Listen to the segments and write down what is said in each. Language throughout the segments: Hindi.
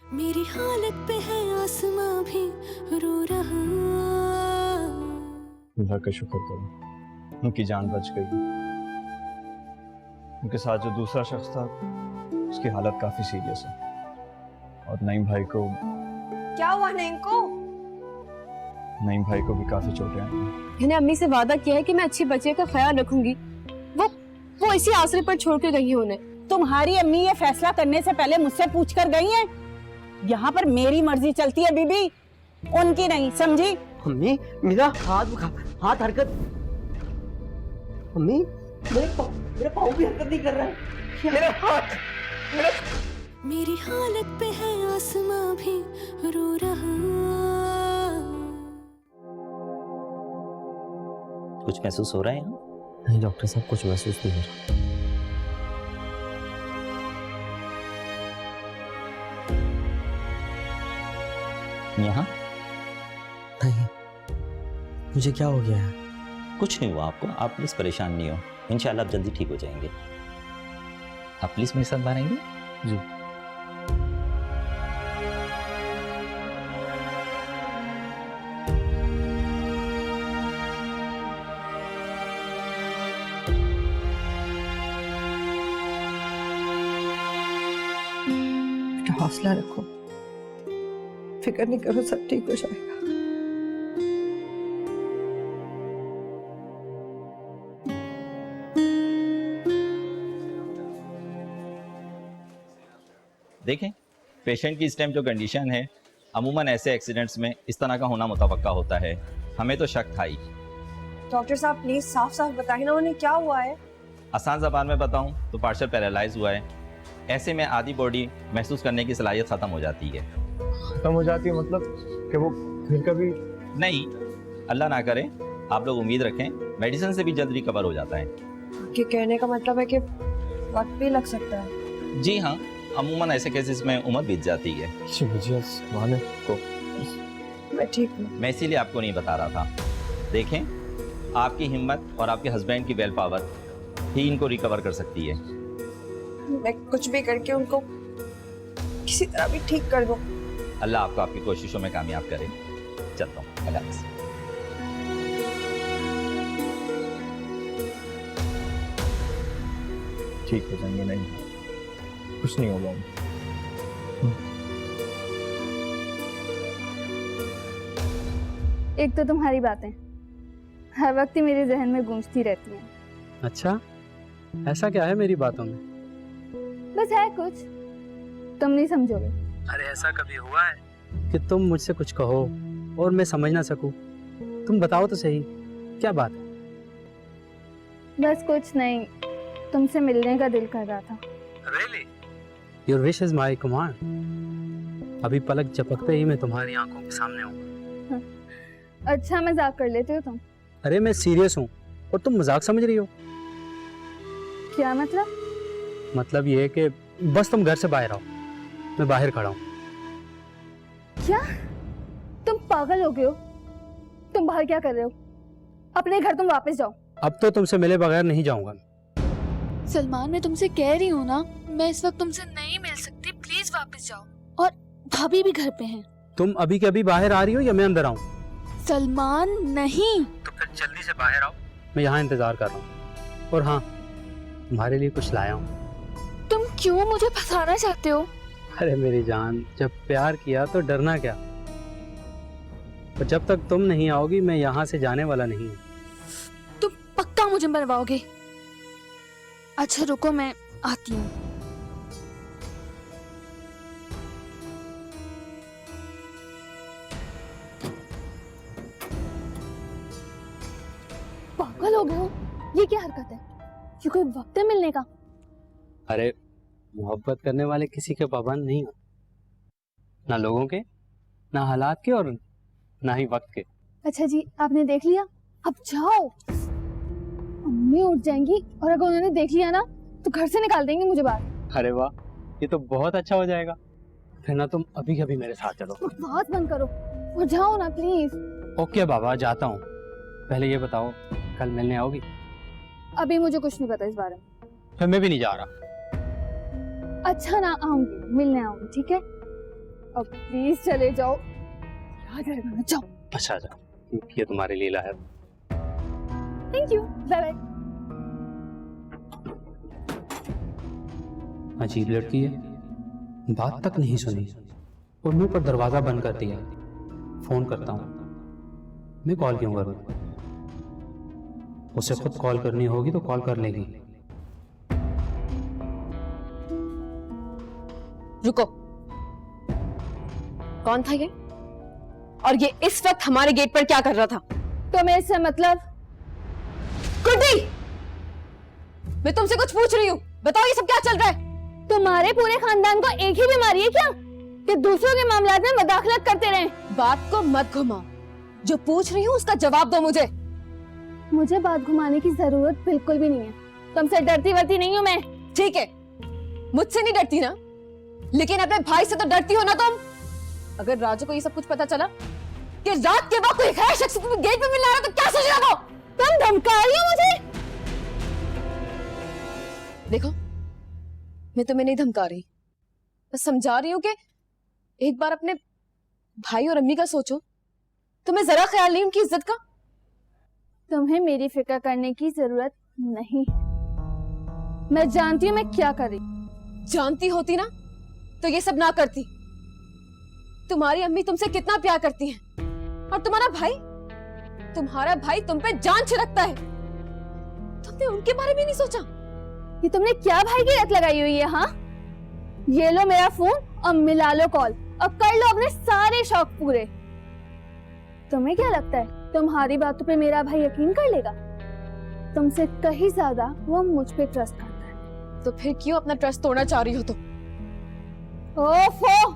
मेरी हालत पे है आसमां भी रो रहा। अल्लाह का शुक्र करो, उनकी जान बच गई। उनके साथ जो दूसरा शख्स था उसकी हालत काफी सीरियस है और नईम भाई को क्या हुआ नईम भाई को भी काफी चोटें आई हैं। मैंने अम्मी से वादा किया है कि मैं अच्छी बच्चे का ख्याल रखूंगी। वो इसी आसरे पर छोड़ के गई है उन्हें। तुम्हारी अम्मी ये फैसला करने से पहले मुझसे पूछ कर गई हैं। यहाँ पर मेरी मर्जी चलती है बीबी, उनकी नहीं, समझी? अम्मी मेरा हाथ हरकत, अम्मी मेरा पाँव भी हरकत नहीं कर रहा है। मेरा हाथ, मेरी हालत पे है आसमां भी रो रहा। कुछ महसूस हो रहा है यहाँ? नहीं डॉक्टर साहब, कुछ महसूस नहीं हो रहा। यहाँ नहीं, मुझे क्या हो गया है? कुछ नहीं हुआ आपको, आप प्लीज परेशान नहीं हो। इंशाल्लाह आप जल्दी ठीक हो जाएंगे। आप प्लीज मेरे साथ बाहर आएंगे। जी। हौसला रखो, फिक्र नहीं करो, सब ठीक हो जाएगा। देखें, पेशेंट की इस टाइम जो कंडीशन है, अमूमन ऐसे एक्सीडेंट्स में इस तरह का होना मुतवक्का होता है। हमें तो शक था ही। डॉक्टर साहब प्लीज साफ साफ बताइए ना उन्हें क्या हुआ है। आसान ज़बान में बताऊं तो पार्शियल पैरालाइज हुआ है। ऐसे में आधी बॉडी महसूस करने की सलाहियत ख़त्म हो जाती है। खत्म हो जाती है मतलब कि वो फिर कभी नहीं, अल्लाह ना करे, आप लोग उम्मीद रखें, मेडिसिन से भी जल्द रिकवर हो जाता है। आपके कहने का मतलब है कि वक्त भी लग सकता है। जी हाँ, अमूमन ऐसे केसेस में उम्र बीत जाती है। मैं ठीक हूँ। मैं इसीलिए आपको नहीं बता रहा था। देखें, आपकी हिम्मत और आपके हस्बैंड की वेल पावर ही इनको रिकवर कर सकती है। मैं कुछ भी करके उनको किसी तरह भी ठीक कर दूं। अल्लाह आपको आपकी कोशिशों में कामयाब करे। चलता हूँ, अल्लाह हाफ़िज़। ठीक हो जाएंगे। नहीं, कुछ नहीं होगा। एक तो तुम्हारी बातें हर वक्त ही मेरे जहन में गूंजती रहती हैं। अच्छा, ऐसा क्या है मेरी बातों में? बस है कुछ, तुम नहीं समझोगे। अरे ऐसा कभी हुआ है कि तुम मुझसे कुछ कहो और मैं समझ ना सकूं? तुम बताओ तो सही, क्या बात है? बस कुछ नहीं, तुमसे मिलने का दिल कर रहा था। Really? Your wish is my command. अभी पलक झपकते ही मैं तुम्हारी आंखों के सामने हूँ। अच्छा मजाक कर लेते हो तुम। अरे मैं सीरियस हूँ और तुम मजाक समझ रही हो। क्या मतलब? मतलब ये है कि बस तुम घर से बाहर आओ, मैं बाहर खड़ा हूँ। क्या तुम पागल हो गए हो? तुम बाहर क्या कर रहे हो? अपने घर तुम वापस जाओ। अब तो तुमसे मिले बगैर नहीं जाऊंगा। सलमान, मैं तुमसे कह रही हूँ ना, मैं इस वक्त तुमसे नहीं मिल सकती, प्लीज वापस जाओ। और भाभी भी घर पे हैं। तुम अभी के अभी बाहर आ रही हो या मैं अंदर आऊँ? सलमान नहीं। तो फिर जल्दी से बाहर आओ, मैं यहाँ इंतजार कर रहा हूँ। और हाँ, तुम्हारे लिए कुछ लाया हूँ। तुम क्यों मुझे फंसाना चाहते हो? अरे मेरी जान, जब प्यार किया तो डरना क्या? पर जब तक तुम नहीं आओगी मैं यहाँ से जाने वाला नहीं हूँ। तुम पक्का मुझे मरवाओगे? अच्छा रुको, मैं आती हूँ। पागल हो गए हो? ये क्या हरकत है? ये कोई वक्त है मिलने का? अरे मोहब्बत करने वाले किसी के पाबंद नहीं हो, ना लोगों के, ना हालात के और ना ही वक्त के। अच्छा जी, आपने देख लिया, अब जाओ। अम्मी उठ जाएंगी और अगर उन्होंने देख लिया ना तो घर से निकाल देंगे मुझे बाहर। अरे वाह, ये तो बहुत अच्छा हो जाएगा। फिर ना तुम अभी अभी मेरे साथ चलो। बात बंद करो और जाओ ना प्लीज। ओके बाबा, जाता हूँ। पहले ये बताओ, कल मिलने आओगी? अभी मुझे कुछ नहीं पता इस बारे में। फिर मैं भी नहीं जा रहा। अच्छा ना, आऊंगी, मिलने आऊंगी, ठीक है? अब प्लीज चले जाओ, याद रहेगा ना, जाओ। अच्छा जाओ, ये तुम्हारी लीला है। Thank you, bye bye. अजीब लड़की है, बात तक नहीं सुनी और मुंह पर दरवाजा बंद कर दिया। फोन करता हूँ, मैं कॉल क्यों करूँ? उसे खुद कॉल करनी होगी तो कॉल कर लेगी। रुको, कौन था ये? और ये इस वक्त हमारे गेट पर क्या कर रहा था? तो मेरे से मतलब? गुड्डी, मैं तुमसे कुछ पूछ रही हूँ, बताओ ये सब क्या चल रहा है? तुम्हारे पूरे खानदान को एक ही बीमारी है क्या कि दूसरों के मामलात में मदाखलत करते रहें? बात को मत घुमाओ, जो पूछ रही हूँ उसका जवाब दो मुझे। मुझे बात घुमाने की जरूरत बिल्कुल भी नहीं है, तुमसे डरती वरती नहीं हूँ मैं। ठीक है, मुझसे नहीं डरती ना, लेकिन अपने भाई से तो डरती हो ना तुम। अगर राजू को ये सब कुछ पता चला कि रात के वक्त कोई गैर शख्स तुम्हें गेट पे मिलने आ रहा तो क्या सोचेगा वो? तुम धमका रही हो मुझे? देखो, मैं तुम्हें नहीं धमका रही, बस समझा रही हूँ कि एक बार अपने भाई और अम्मी का सोचो। तुम्हें जरा ख्याल नहीं उनकी इज्जत का? तुम्हें मेरी फिक्र करने की जरूरत नहीं, मैं जानती हूँ मैं क्या कर रही। जानती होती ना तो ये सब ना करती। तुम्हारी अम्मी तुमसे कितना प्यार करती हैं, और तुम्हारा भाई तुम पे जान छिड़कता है। तुमने उनके बारे में नहीं सोचा? ये तुमने क्या भाई की लत लगाई हुई है? हाँ, ये लो मेरा फोन और मिला लो कॉल और कर लो अपने सारे शौक पूरे। तुम्हें क्या लगता है तुम्हारी बातों पे मेरा भाई यकीन कर लेगा? तुमसे कहीं ज्यादा वो मुझ पे ट्रस्ट करता है। तो फिर क्यों अपना ट्रस्ट तोड़ना चाह रही हो तुम? ओफो,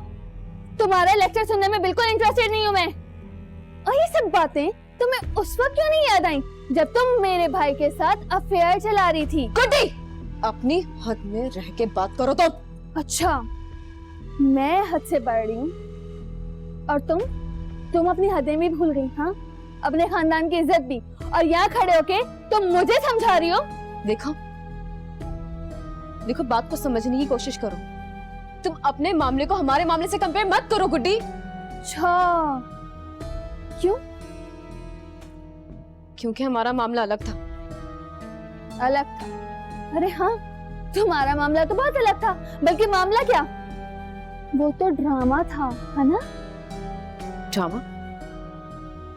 तुम्हारा लेक्चर सुनने में बिल्कुल इंटरेस्टेड नहीं हूँ मैं। और ये सब बातें तुम्हें उस वक्त क्यों नहीं याद आई जब तुम मेरे भाई के साथ अफेयर चला रही थी? गुड्डी, अपनी हद में रह के बात करो तो। अच्छा, मैं हद से बढ़ रही हूँ और तुम अपनी हदें भी भूल गई? हाँ, अपने खानदान की इज्जत भी, और यहाँ खड़े होके तुम मुझे समझा रही हो? देखो, बात को समझने की कोशिश करो। तुम अपने मामले को हमारे मामले से कंपेयर मत करो गुड्डी। अच्छा, क्यों? क्योंकि हमारा मामला अलग था। अलग था? अरे हाँ, तुम्हारा मामला तो बहुत अलग था। बल्कि मामला क्या, वो तो ड्रामा था, है ना? ड्रामा?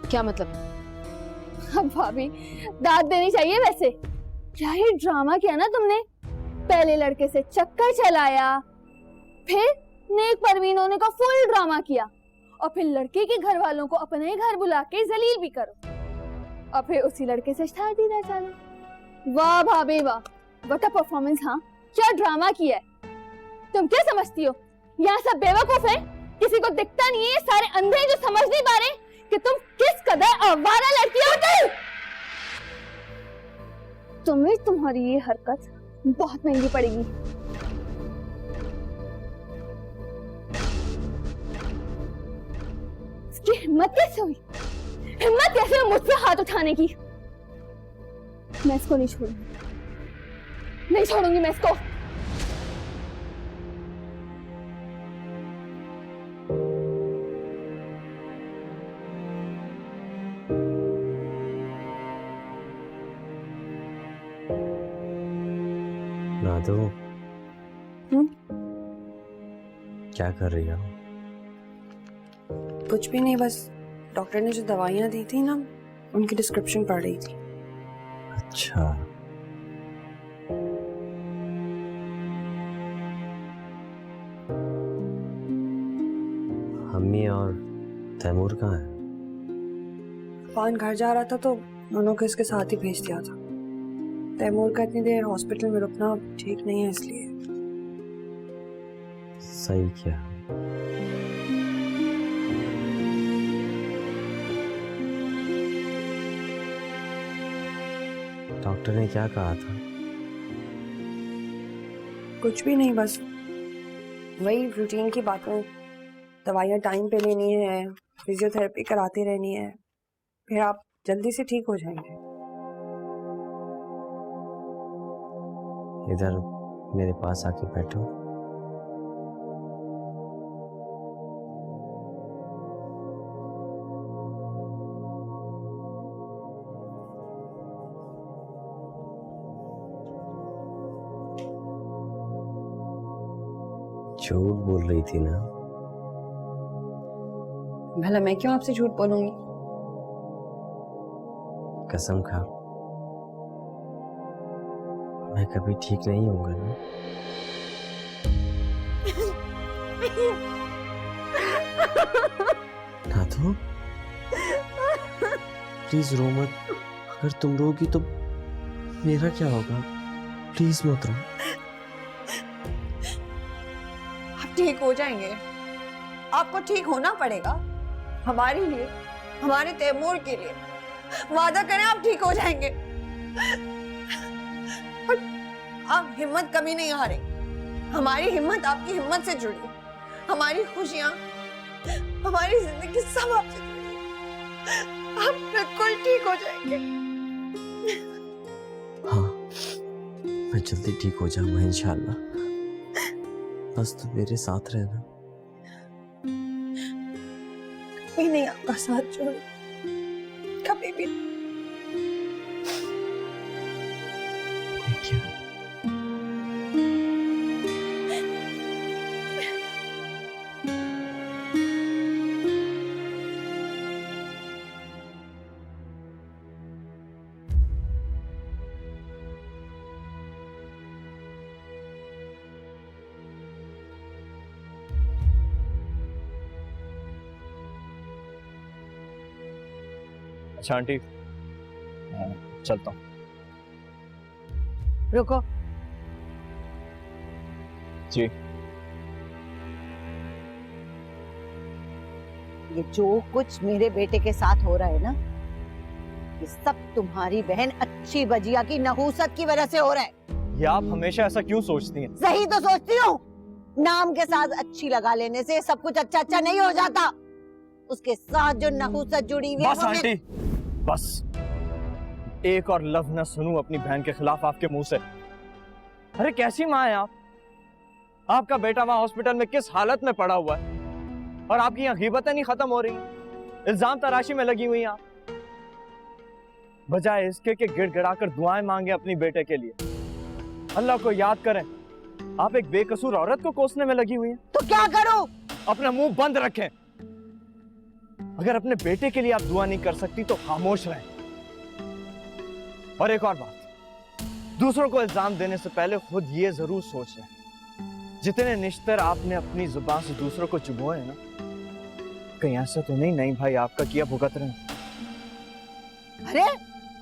क्या मतलब? अब भाभी दाद देनी चाहिए वैसे। क्या ही ड्रामा किया ना तुमने। पहले लड़के से चक्कर चलाया, फिर नेक परवीन होने का फुल ड्रामा किया, और फिर लड़के के घर वालों को अपने घर बुला के जलील भी करो, और फिर उसी लड़के से शादी रह जाना। वाह भाभी वाह, व्हाट अ परफॉर्मेंस। हाँ, क्या ड्रामा किया है। तुम क्या समझती हो यहाँ सब बेवकूफ है? किसी को दिखता नहीं है, सारे अंधे हैं जो समझ नहीं पा रहे कि तुम किस कदर आवारा लड़की हो। तुम्हें तुम्हारी ये हरकत बहुत महंगी पड़ेगी। इसकी हिम्मत कैसे हुई? हिम्मत कैसे हुई मुझ पे हाथ उठाने की? मैं इसको नहीं छोड़ूंगी, नहीं छोड़ूंगी मैं इसको। नादो, क्या कर रही हो? कुछ भी नहीं, बस डॉक्टर ने जो दवाइयाँ दी थी ना, उनकी डिस्क्रिप्शन पढ़ रही थी। अच्छा, अम्मी और तैमूर कहाँ है? पान घर जा रहा था तो दोनों को इसके साथ ही भेज दिया था। तैमूर का इतनी देर हॉस्पिटल में रुकना ठीक नहीं है, इसलिए। सही किया। डॉक्टर ने क्या कहा था? कुछ भी नहीं, बस वही रूटीन की बातें। दवाइयाँ टाइम पे लेनी है, फिजियोथेरेपी कराती रहनी है, फिर आप जल्दी से ठीक हो जाएंगे। इधर मेरे पास आके बैठो। झूठ बोल रही थी ना? भला मैं क्यों आपसे झूठ बोलूंगी? कसम खा, मैं कभी ठीक नहीं होऊंगा ना। ना तो प्लीज रो मत। अगर तुम रोगी तो मेरा क्या होगा? प्लीज मत रो। आप ठीक हो जाएंगे। आपको ठीक होना पड़ेगा हमारे लिए, हमारे तैमूर के लिए। वादा करें आप ठीक हो जाएंगे। और आप हिम्मत कभी नहीं हारे। हमारी हिम्मत आपकी हिम्मत से जुड़ी है। हमारी खुशियां, हमारी जिंदगी सब आपसे जुड़ी है। आप बिल्कुल ठीक हो जाएंगे। हाँ, मैं जल्दी ठीक हो जाऊंगा इंशाल्लाह। बस तुम मेरे साथ रहना। कभी नहीं आपका साथ छोड़, कभी भी। Thank you. अच्छा आंटी, चलता हूँ। रुको, जी। ये जो कुछ मेरे बेटे के साथ हो रहा है ना, ये सब तुम्हारी बहन अच्छी बजिया की नहूसत की वजह से हो रहा है। ये आप हमेशा ऐसा क्यों सोचती हैं? सही तो सोचती हूँ। नाम के साथ अच्छी लगा लेने से सब कुछ अच्छा अच्छा नहीं हो जाता। उसके साथ जो नहूसत जुड़ी हुई है बस आंटी, बस एक और लफ्ज न सुनूं अपनी बहन के खिलाफ आपके मुंह से। अरे कैसी माँ है आप? आपका बेटा वहां हॉस्पिटल में किस हालत में पड़ा हुआ है और आपकी यहाँ ग़ीबतें नहीं खत्म हो रही, इल्जाम तराशी में लगी हुई हैं आप। बजाय इसके कि गिड़गिड़ाकर दुआएं मांगे अपनी बेटे के लिए, अल्लाह को याद करें। आप एक बेकसूर औरत को कोसने में लगी हुई हैं। तो क्या करूं? अपना मुंह बंद रखें। अगर अपने बेटे के लिए आप दुआ नहीं कर सकती तो खामोश रहें। और एक और बात, दूसरों को इल्जाम देने से पहले खुद ये जरूर सोच लें, जितने निश्तर आपने अपनी जुबान से दूसरों को चुभोए हैं ना, कहीं ऐसा तो नहीं भाई आपका किया भुगत रहे हैं। अरे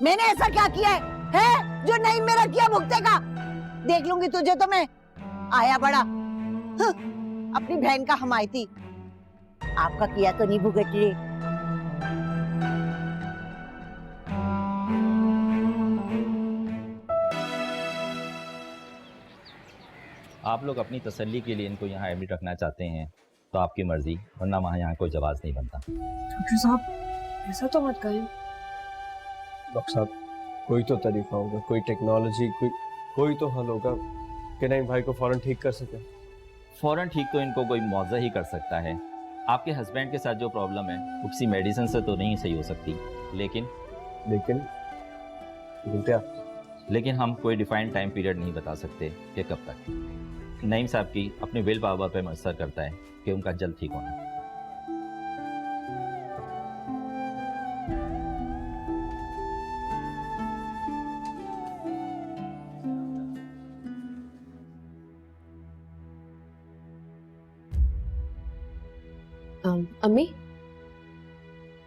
मैंने ऐसा क्या किया है जो नहीं मेरा किया भुगतेगा? देख लूंगी तुझे तो मैं। आया बड़ा अपनी बहन का हमायती, आपका किया तो नहीं भुगत रही। आप लोग अपनी तसल्ली के लिए इनको यहाँ एडमिट रखना चाहते हैं तो आपकी मर्जी, वरना वहाँ यहाँ कोई जवाब नहीं बनता। डॉक्टर साहब ऐसा तो मत करें। डॉक्टर साहब, कोई तो तरीका होगा, कोई टेक्नोलॉजी, कोई तो हल होगा कि नहीं भाई को फौरन ठीक कर सके। फौरन ठीक तो इनको कोई मौजा ही कर सकता है। आपके हस्बैंड के साथ जो प्रॉब्लम है वो किसी मेडिसिन से तो नहीं सही हो सकती, लेकिन हम कोई डिफाइंड टाइम पीरियड नहीं बता सकते कि कब तक। नईम साहब की अपनी विल पावर पर मसर करता है कि उनका जल्द ठीक होना। अम्मी,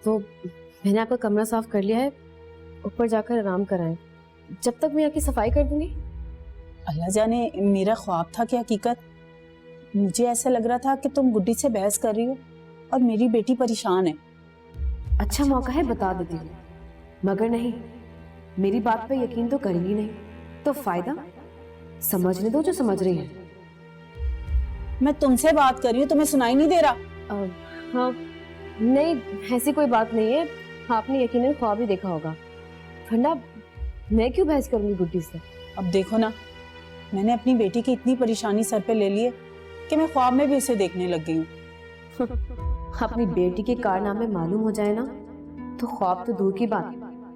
वो मैंने आपका कमरा साफ कर लिया है, ऊपर जाकर आराम कराएं। जब तक मैं यहाँ की सफाई कर दूंगी। अल्लाह जाने मेरा ख्वाब था कि हकीकत। मुझे ऐसा लग रहा था कि तुम गुड्डी से बहस कर रही हो और मेरी बेटी परेशान है। अच्छा मौका है, बता देती हूँ, मगर नहीं, मेरी बात पे यकीन तो करेंगी नहीं तो फायदा, समझने दो जो समझ रही है। मैं तुमसे बात कर रही हूँ, तुम्हें सुनाई नहीं दे रहा? हाँ, नहीं ऐसी कोई बात नहीं है, आपने यकीनन ख्वाब ही देखा होगा, वरना मैं क्यों बहस करूंगी गुड्डी से। अब देखो ना, मैंने अपनी बेटी की इतनी परेशानी सर पे ले ली है कि मैं ख्वाब में भी उसे देखने लग गई हूँ। अपनी बेटी के कारनामे मालूम हो जाए ना तो ख्वाब तो दूर की बात,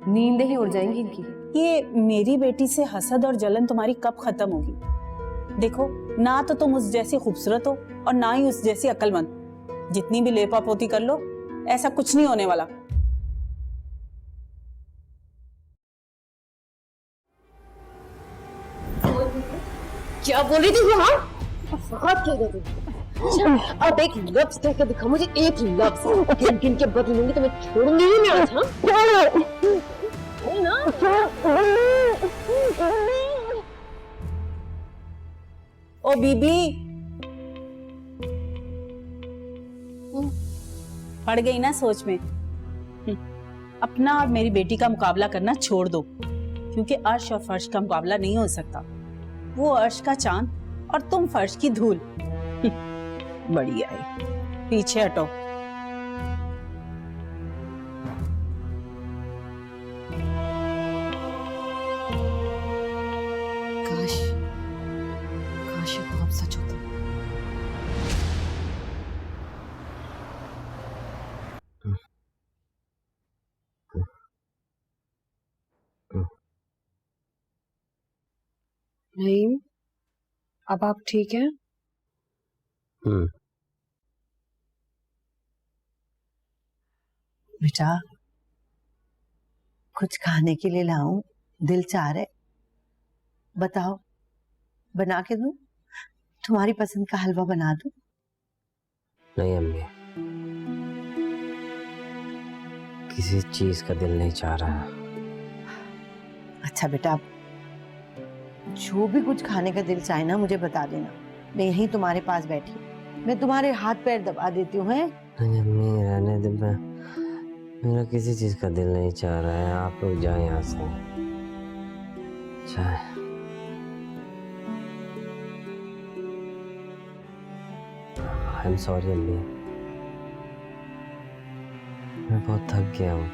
नींदें ही उड़ जाएंगी इनकी। ये मेरी बेटी से हसद और जलन तुम्हारी कब खत्म होगी? देखो, ना तो तुम उस जैसी खूबसूरत हो और ना ही उस जैसी अक्लमंद। जितनी भी लेपा पोती कर लो, ऐसा कुछ नहीं होने वाला। क्या बोल रही थी हाँ? फसाद कह रही थी। अच्छा, अब एक लफ्ज कह के दिखा मुझे, एक लफ्ज। गिन गिन के बदलूंगी तो मैं छोड़ूंगी ही नहीं आज। हाँ ना? ओ बीबी, पड़ गई ना सोच में। अपना और मेरी बेटी का मुकाबला करना छोड़ दो, क्योंकि अर्श और फर्श का मुकाबला नहीं हो सकता। वो अर्श का चांद और तुम फर्श की धूल। बढ़िया है, पीछे हटो। काश काश ये ख्वाब सच होता। नईम, अब आप ठीक हैं? बेटा, कुछ खाने के लिए लाऊं? दिल चाह रहे, बताओ, बना के दूं? तुम्हारी पसंद का हलवा बना दूं? नहीं अम्मी, किसी चीज का दिल नहीं चाह रहा। अच्छा बेटा, जो भी कुछ खाने का दिल चाहे ना मुझे बता देना, मैं यहीं तुम्हारे पास बैठी हूँ, मैं तुम्हारे हाथ पैर दबा देती हूँ। नहीं अम्मी, रहने दे, मेरा किसी चीज का दिल नहीं चाह रहा है। आप लोग जाए यहाँ से। चाहे आई एम सॉरी अम्मी, मैं बहुत थक गया हूँ,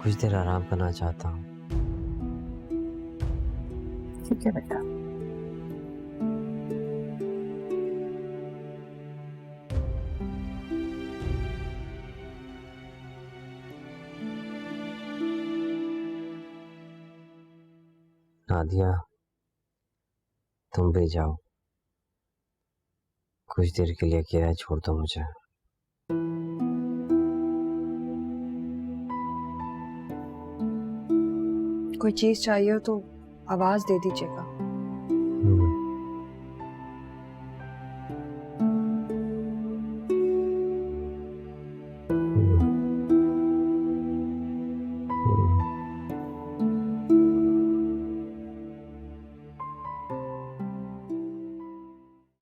कुछ देर आराम करना चाहता हूँ। ठीक है बेटा। नादिया, तुम भी जाओ, कुछ देर के लिए अकेला छोड़ दो मुझे। कोई चीज चाहिए हो तो आवाज दे दीजिएगा।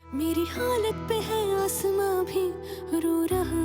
मेरी हालत पे है आसमां भी रो रहा।